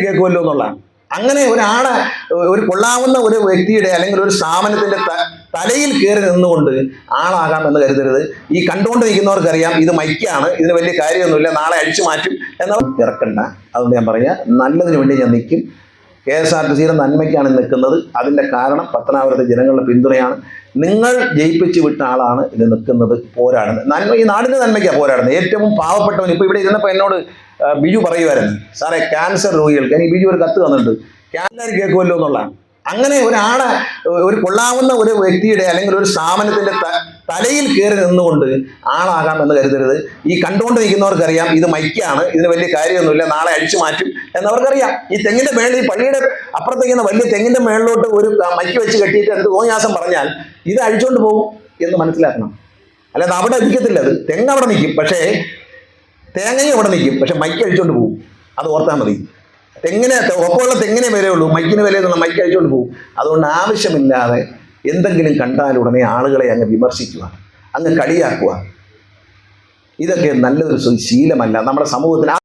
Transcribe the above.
കേൾക്കുമല്ലോ എന്നുള്ളതാണ്. അങ്ങനെ ഒരാളെ ഒരു കൊള്ളാവുന്ന ഒരു വ്യക്തിയുടെ അല്ലെങ്കിൽ ഒരു സ്ഥാപനത്തിന്റെ തലയിൽ കയറി നിന്നുകൊണ്ട് ആളാകാം എന്ന് കരുതരുത്. ഈ കണ്ടുകൊണ്ട് നിൽക്കുന്നവർക്കറിയാം ഇത് മൈക്കാണ്, ഇതിന് വലിയ കാര്യമൊന്നുമില്ല, നാളെ അഴിച്ചു മാറ്റും എന്നവർ ഇറക്കണ്ട. അതുകൊണ്ട് ഞാൻ പറയാം, നല്ലതിന് വേണ്ടി ഞാൻ നിൽക്കും. KSRTCയുടെ നന്മയ്ക്കാണ് നിൽക്കുന്നത്. അതിൻ്റെ കാരണം പത്തനാപുരത്തെ ജനങ്ങളുടെ പിന്തുണയാണ്. നിങ്ങൾ ജയിപ്പിച്ച് വിട്ട ആളാണ് ഇത് നിൽക്കുന്നത്, പോരാടുന്നത്. നന്മ, ഈ നാടിൻ്റെ നന്മയ്ക്കാണ് പോരാടുന്നത്. ഏറ്റവും പാവപ്പെട്ടവൻ ഇപ്പോൾ ഇവിടെ ഇരുന്നപ്പോൾ എന്നോട് ബിജു പറയുമായിരുന്നു, സാറേ ക്യാൻസർ രോഗികൾക്ക്, എനിക്ക് ബിജു ഒരു കത്ത് തന്നിട്ടുണ്ട്, ക്യാൻസർ കേൾക്കുമല്ലോ എന്നുള്ളതാണ്. അങ്ങനെ ഒരാളെ ഒരു കൊള്ളാവുന്ന ഒരു വ്യക്തിയുടെ അല്ലെങ്കിൽ ഒരു സ്ഥാപനത്തിന്റെ തലയിൽ കയറി നിന്നുകൊണ്ട് ആളാകാം എന്ന് കരുതരുത്. ഈ കണ്ടുകൊണ്ട് നിൽക്കുന്നവർക്കറിയാം ഇത് മൈക്കാണ്, ഇതിന് വലിയ കാര്യമൊന്നുമില്ല, നാളെ അഴിച്ചു മാറ്റും എന്നവർക്കറിയാം. ഈ തെങ്ങിന്റെ മേളിൽ, ഈ പള്ളിയുടെ അപ്പുറത്തേക്കുന്ന വലിയ തെങ്ങിന്റെ മേളിലോട്ട് ഒരു മൈക്ക് വെച്ച് കെട്ടിയിട്ട് എന്ത് തോന്നിയാസം പറഞ്ഞാൽ ഇത് അഴിച്ചുകൊണ്ട് പോകും എന്ന് മനസ്സിലാക്കണം. അല്ലാതെ അവിടെ നിൽക്കത്തില്ല. അത് തെങ്ങ് അവിടെ നിൽക്കും, പക്ഷേ തേങ്ങയും അവിടെ നിൽക്കും, പക്ഷെ മൈക്ക് അഴിച്ചുകൊണ്ട് പോകും. അത് ഓർത്താൽ മതി. തെങ്ങിനെ ഒപ്പമുള്ള തെങ്ങിനെ വിലയുള്ളൂ, മൈക്കിന് വിലയെന്നുള്ള മൈക്ക് അഴിച്ചുകൊണ്ട് പോകും. അതുകൊണ്ട് ആവശ്യമില്ലാതെ എന്തെങ്കിലും കണ്ടാലുടനെ ആളുകളെ അങ്ങ് വിമർശിക്കുക, അങ്ങ് കളിയാക്കുക. ഇതൊക്കെ നല്ലൊരു ശീലമല്ല നമ്മുടെ സമൂഹത്തിന്.